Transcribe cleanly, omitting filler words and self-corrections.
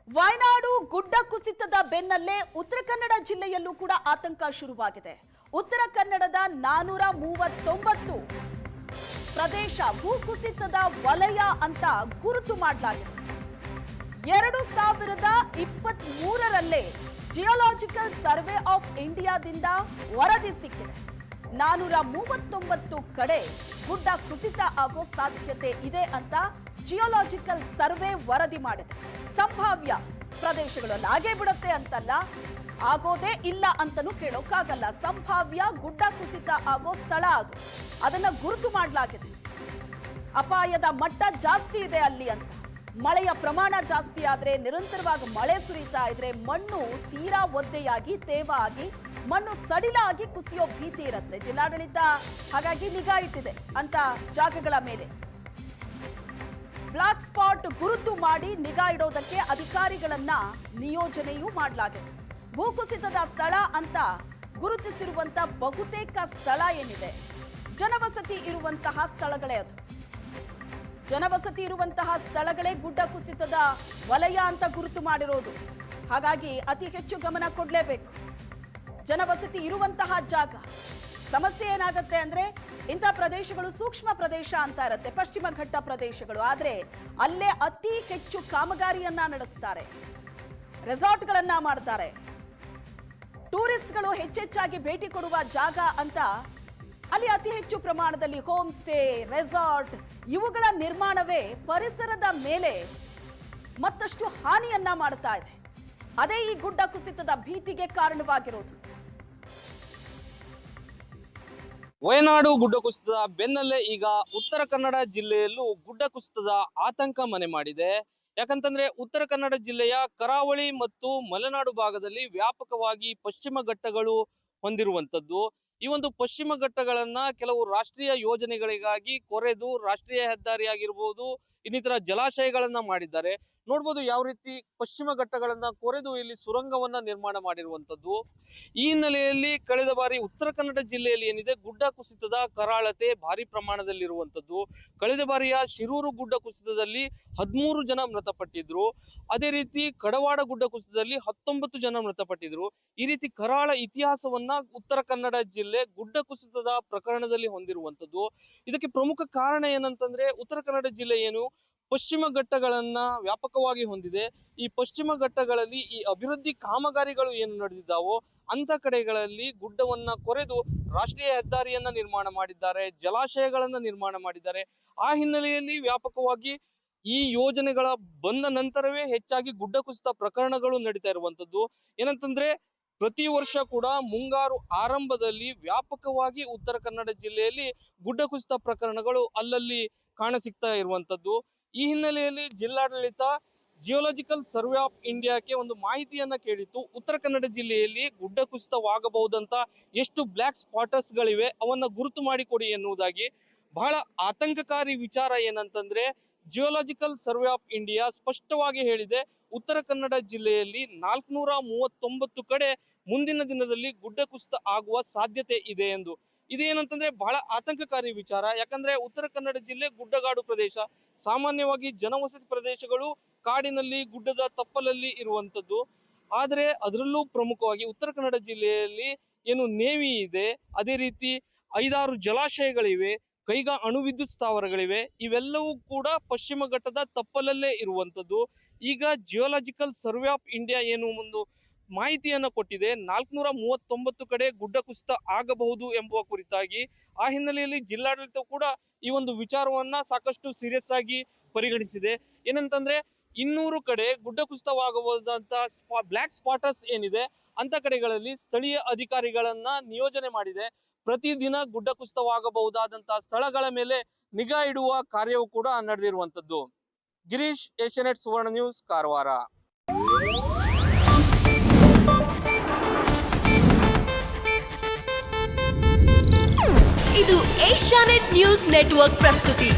ವಯನಾಡು ಗುಡ್ಡ ಕುಸಿತದ ಬೆನ್ನಲ್ಲೇ ಉತ್ತರ ಕನ್ನಡ ಜಿಲ್ಲೆಯಲ್ಲೂ ಕೂಡ ಆತಂಕ ಶುರುವಾಗಿದೆ. ಉತ್ತರ ಕನ್ನಡದ 439 ಪ್ರದೇಶ ಭೂಕುಸಿತದ ವಲಯ ಅಂತ ಗುರುತು ಮಾಡಲಾಗಿದೆ. 2023ರಲ್ಲೇ ಜಿಯೋಲಾಜಿಕಲ್ ಸರ್ವೆ ಆಫ್ ಇಂಡಿಯಾದಿಂದ ವರದಿ ಸಿಕ್ಕಿದೆ. 439 ಕಡೆ ಗುಡ್ಡ ಕುಸಿತ ಆಗೋ ಸಾಧ್ಯತೆ ಇದೆ ಅಂತ ಜಿಯೋಲಾಜಿಕಲ್ ಸರ್ವೆ ವರದಿ ಮಾಡಿದೆ. ಸಂಭಾವ್ಯ ಪ್ರದೇಶಗಳಲ್ಲಿ ಆಗೇ ಬಿಡುತ್ತೆ ಅಂತಲ್ಲ, ಆಗೋದೇ ಇಲ್ಲ ಅಂತಲೂ ಕೇಳೋಕ್ಕಾಗಲ್ಲ. ಸಂಭಾವ್ಯ ಗುಡ್ಡ ಕುಸಿತ ಆಗೋ ಸ್ಥಳ ಅದು, ಅದನ್ನ ಗುರುತು ಮಾಡಲಾಗಿದೆ. ಅಪಾಯದ ಮಟ್ಟ ಜಾಸ್ತಿ ಇದೆ ಅಲ್ಲಿ ಅಂತ. ಮಳೆಯ ಪ್ರಮಾಣ ಜಾಸ್ತಿ ಆದ್ರೆ, ನಿರಂತರವಾಗಿ ಮಳೆ ಸುರಿತಾ ಇದ್ರೆ ಮಣ್ಣು ತೀರಾ ಒದ್ದೆಯಾಗಿ ತೇವ ಆಗಿ ಮಣ್ಣು ಸಡಿಲಾಗಿ ಕುಸಿಯೋ ಭೀತಿ ಇರುತ್ತೆ. ಜಿಲ್ಲಾಡಳಿತ ಹಾಗಾಗಿ ನಿಗಾ ಇಟ್ಟಿದೆ ಅಂತ ಜಾಗಗಳ ಮೇಲೆ. ಬ್ಲಾಕ್ ಸ್ಪಾಟ್ ಗುರುತು ಮಾಡಿ ನಿಗಾ ಇಡೋದಕ್ಕೆ ಅಧಿಕಾರಿಗಳನ್ನ ನಿಯೋಜನೆಯೂ ಮಾಡಲಾಗಿದೆ. ಭೂಕುಸಿತದ ಸ್ಥಳ ಅಂತ ಗುರುತಿಸಿರುವಂತ ಬಹುತೇಕ ಸ್ಥಳ ಏನಿದೆ, ಜನವಸತಿ ಇರುವಂತಹ ಸ್ಥಳಗಳೇ ಅದು. ಜನವಸತಿ ಇರುವಂತಹ ಸ್ಥಳಗಳೇ ಗುಡ್ಡ ಕುಸಿತದ ವಲಯ ಅಂತ ಗುರುತು ಮಾಡಿರೋದು. ಹಾಗಾಗಿ ಅತಿ ಹೆಚ್ಚು ಗಮನ ಕೊಡಲೇಬೇಕು. ಜನವಸತಿ ಇರುವಂತಹ ಜಾಗ. ಸಮಸ್ಯೆ ಏನಾಗುತ್ತೆ ಅಂದ್ರೆ, ಇಂಥ ಪ್ರದೇಶಗಳು ಸೂಕ್ಷ್ಮ ಪ್ರದೇಶ ಅಂತ ಇರುತ್ತೆ, ಪಶ್ಚಿಮ ಘಟ್ಟ ಪ್ರದೇಶಗಳು. ಆದ್ರೆ ಅಲ್ಲೇ ಅತಿ ಹೆಚ್ಚು ಕಾಮಗಾರಿಯನ್ನ ನಡೆಸ್ತಾರೆ, ರೆಸಾರ್ಟ್ಗಳನ್ನ ಮಾಡ್ತಾರೆ. ಟೂರಿಸ್ಟ್ಗಳು ಹೆಚ್ಚೆಚ್ಚಾಗಿ ಭೇಟಿ ಕೊಡುವ ಜಾಗ ಅಂತ ಅಲ್ಲಿ ಅತಿ ಹೆಚ್ಚು ಪ್ರಮಾಣದಲ್ಲಿ ಹೋಮ್ ಸ್ಟೇ, ರೆಸಾರ್ಟ್ ಇವುಗಳ ನಿರ್ಮಾಣವೇ ಪರಿಸರದ ಮೇಲೆ ಮತ್ತಷ್ಟು ಹಾನಿಯನ್ನ ಮಾಡ್ತಾ ಇದೆ. ಅದೇ ಈ ಗುಡ್ಡ ಕುಸಿತದ ಭೀತಿಗೆ ಕಾರಣವಾಗಿರೋದು. ವಯನಾಡು ಗುಡ್ಡ ಕುಸಿತದ ಬೆನ್ನಲ್ಲೇ ಈಗ ಉತ್ತರ ಕನ್ನಡ ಜಿಲ್ಲೆಯಲ್ಲೂ ಗುಡ್ಡ ಕುಸಿತದ ಆತಂಕ ಮನೆ ಮಾಡಿದೆ. ಯಾಕಂತಂದ್ರೆ ಉತ್ತರ ಕನ್ನಡ ಜಿಲ್ಲೆಯ ಕರಾವಳಿ ಮತ್ತು ಮಲೆನಾಡು ಭಾಗದಲ್ಲಿ ವ್ಯಾಪಕವಾಗಿ ಪಶ್ಚಿಮ ಘಟ್ಟಗಳು ಹೊಂದಿರುವಂತದ್ದು. ಈ ಒಂದು ಪಶ್ಚಿಮ ಘಟ್ಟಗಳನ್ನ ಕೆಲವು ರಾಷ್ಟ್ರೀಯ ಯೋಜನೆಗಳಿಗಾಗಿ ಕೊರೆದು ರಾಷ್ಟ್ರೀಯ ಹೆದ್ದಾರಿ ಆಗಿರ್ಬೋದು, ಇನ್ನಿತರ ಜಲಾಶಯಗಳನ್ನ ಮಾಡಿದ್ದಾರೆ. ನೋಡ್ಬೋದು ಯಾವ ರೀತಿ ಪಶ್ಚಿಮ ಘಟ್ಟಗಳನ್ನ ಕೊರೆದು ಇಲ್ಲಿ ಸುರಂಗವನ್ನ ನಿರ್ಮಾಣ ಮಾಡಿರುವಂತದ್ದು. ಈ ಹಿನ್ನೆಲೆಯಲ್ಲಿ ಕಳೆದ ಬಾರಿ ಉತ್ತರ ಕನ್ನಡ ಜಿಲ್ಲೆಯಲ್ಲಿ ಏನಿದೆ ಗುಡ್ಡ ಕುಸಿತದ ಕರಾಳತೆ ಭಾರಿ ಪ್ರಮಾಣದಲ್ಲಿರುವಂತದ್ದು. ಕಳೆದ ಬಾರಿಯ ಶಿರೂರು ಗುಡ್ಡ ಕುಸಿತದಲ್ಲಿ 13 ಜನ ಮೃತಪಟ್ಟಿದ್ರು. ಅದೇ ರೀತಿ ಕಡವಾಡ ಗುಡ್ಡ ಕುಸಿತದಲ್ಲಿ 19 ಜನ ಮೃತಪಟ್ಟಿದ್ರು. ಈ ರೀತಿ ಕರಾಳ ಇತಿಹಾಸವನ್ನ ಉತ್ತರ ಕನ್ನಡ ಜಿಲ್ಲೆ ಗುಡ್ಡ ಕುಸಿತದ ಪ್ರಕರಣದಲ್ಲಿ ಹೊಂದಿರುವಂತದ್ದು. ಇದಕ್ಕೆ ಪ್ರಮುಖ ಕಾರಣ ಏನಂತಂದ್ರೆ, ಉತ್ತರ ಕನ್ನಡ ಜಿಲ್ಲೆ ಏನು ಪಶ್ಚಿಮ ಘಟ್ಟಗಳನ್ನ ವ್ಯಾಪಕವಾಗಿ ಹೊಂದಿದೆ. ಈ ಪಶ್ಚಿಮ ಘಟ್ಟಗಳಲ್ಲಿ ಈ ಅಭಿವೃದ್ಧಿ ಕಾಮಗಾರಿಗಳು ಏನು ನಡೆದಿದ್ದಾವೋ ಅಂತ ಕಡೆಗಳಲ್ಲಿ ಗುಡ್ಡವನ್ನ ಕೊರೆದು ರಾಷ್ಟ್ರೀಯ ಹೆದ್ದಾರಿಯನ್ನ ನಿರ್ಮಾಣ ಮಾಡಿದ್ದಾರೆ, ಜಲಾಶಯಗಳನ್ನ ನಿರ್ಮಾಣ ಮಾಡಿದ್ದಾರೆ. ಆ ಹಿನ್ನೆಲೆಯಲ್ಲಿ ವ್ಯಾಪಕವಾಗಿ ಈ ಯೋಜನೆಗಳ ಬಂದ ನಂತರವೇ ಹೆಚ್ಚಾಗಿ ಗುಡ್ಡ ಕುಸಿತ ಪ್ರಕರಣಗಳು ನಡೀತಾ ಇರುವಂತದ್ದು. ಏನಂತಂದ್ರೆ, ಪ್ರತಿ ವರ್ಷ ಕೂಡ ಮುಂಗಾರು ಆರಂಭದಲ್ಲಿ ವ್ಯಾಪಕವಾಗಿ ಉತ್ತರ ಕನ್ನಡ ಜಿಲ್ಲೆಯಲ್ಲಿ ಗುಡ್ಡ ಕುಸಿತ ಪ್ರಕರಣಗಳು ಅಲ್ಲಲ್ಲಿ ಕಾಣಸಿಗ್ತಾ ಇರುವಂತದ್ದು. ಈ ಹಿನ್ನೆಲೆಯಲ್ಲಿ ಜಿಲ್ಲಾಡಳಿತ ಜಿಯೋಲಾಜಿಕಲ್ ಸರ್ವೆ ಆಫ್ ಇಂಡಿಯಾಕ್ಕೆ ಒಂದು ಮಾಹಿತಿಯನ್ನ ಕೇಳಿತ್ತು. ಉತ್ತರ ಕನ್ನಡ ಜಿಲ್ಲೆಯಲ್ಲಿ ಗುಡ್ಡ ಕುಸಿತವಾಗಬಹುದಂತ ಎಷ್ಟು ಬ್ಲಾಕ್ ಸ್ಪಾಟರ್ಸ್ ಗಳಿವೆ ಅವನ್ನ ಗುರುತು ಮಾಡಿಕೊಡಿ ಎನ್ನುವುದಾಗಿ. ಬಹಳ ಆತಂಕಕಾರಿ ವಿಚಾರ ಏನಂತಂದ್ರೆ, ಜಿಯೋಲಾಜಿಕಲ್ ಸರ್ವೆ ಆಫ್ ಇಂಡಿಯಾ ಸ್ಪಷ್ಟವಾಗಿ ಹೇಳಿದೆ, ಉತ್ತರ ಕನ್ನಡ ಜಿಲ್ಲೆಯಲ್ಲಿ 439 ಕಡೆ ಮುಂದಿನ ದಿನದಲ್ಲಿ ಗುಡ್ಡ ಕುಸಿತ ಆಗುವ ಸಾಧ್ಯತೆ ಇದೆ ಎಂದು. ಇದೇನಂತಂದ್ರೆ ಬಹಳ ಆತಂಕಕಾರಿ ವಿಚಾರ. ಯಾಕಂದ್ರೆ ಉತ್ತರ ಕನ್ನಡ ಜಿಲ್ಲೆ ಗುಡ್ಡಗಾಡು ಪ್ರದೇಶ. ಸಾಮಾನ್ಯವಾಗಿ ಜನವಸತಿ ಪ್ರದೇಶಗಳು ಕಾಡಿನಲ್ಲಿ, ಗುಡ್ಡದ ತಪ್ಪಲಲ್ಲಿ ಇರುವಂತದ್ದು. ಆದ್ರೆ ಅದರಲ್ಲೂ ಪ್ರಮುಖವಾಗಿ ಉತ್ತರ ಕನ್ನಡ ಜಿಲ್ಲೆಯಲ್ಲಿ ಏನು ನೇವಿ ಇದೆ, ಅದೇ ರೀತಿ 5-6 ಜಲಾಶಯಗಳಿವೆ, ಕೈಗಾ ಅಣು ವಿದ್ಯುತ್ ಸ್ಥಾವರಗಳಿವೆ. ಇವೆಲ್ಲವೂ ಕೂಡ ಪಶ್ಚಿಮ ಘಟ್ಟದ ತಪ್ಪಲಲ್ಲೇ ಇರುವಂತದ್ದು. ಈಗ ಜಿಯೋಲಾಜಿಕಲ್ ಸರ್ವೆ ಆಫ್ ಇಂಡಿಯಾ ಏನು ಒಂದು ಮಾಹಿತಿಯನ್ನ ಕೊಟ್ಟಿದೆ, 439 ಕಡೆ ಗುಡ್ಡ ಕುಸಿತ ಆಗಬಹುದು ಎಂಬುವ ಕುರಿತಾಗಿ. ಆ ಹಿನ್ನೆಲೆಯಲ್ಲಿ ಜಿಲ್ಲಾಡಳಿತ ಕೂಡ ಈ ಒಂದು ವಿಚಾರವನ್ನ ಸಾಕಷ್ಟು ಸೀರಿಯಸ್ ಆಗಿ ಪರಿಗಣಿಸಿದೆ. ಏನಂತಂದ್ರೆ, 200 ಕಡೆ ಗುಡ್ಡ ಕುಸಿತವಾಗಬಹುದಂತ ಬ್ಲಾಕ್ ಸ್ಪಾಟರ್ಸ್ ಏನಿದೆ ಅಂತ ಕಡೆಗಳಲ್ಲಿ ಸ್ಥಳೀಯ ಅಧಿಕಾರಿಗಳನ್ನ ನಿಯೋಜನೆ ಮಾಡಿದೆ. ಪ್ರತಿದಿನ ಗುಡ್ಡ ಕುಸಿತವಾಗಬಹುದಾದಂತಹ ಸ್ಥಳಗಳ ಮೇಲೆ ನಿಗಾ ಇಡುವ ಕಾರ್ಯವೂ ಕೂಡ ನಡೆದಿರುವಂತದ್ದು. ಗಿರೀಶ್, ಏಷ್ಯಾನೆಟ್ ಸುವರ್ಣ ನ್ಯೂಸ್, ಕಾರವಾರ. ಇದು ಏಷ್ಯಾನೆಟ್ ನ್ಯೂಸ್ ನೆಟ್ವರ್ಕ್ ಪ್ರಸ್ತುತಿ.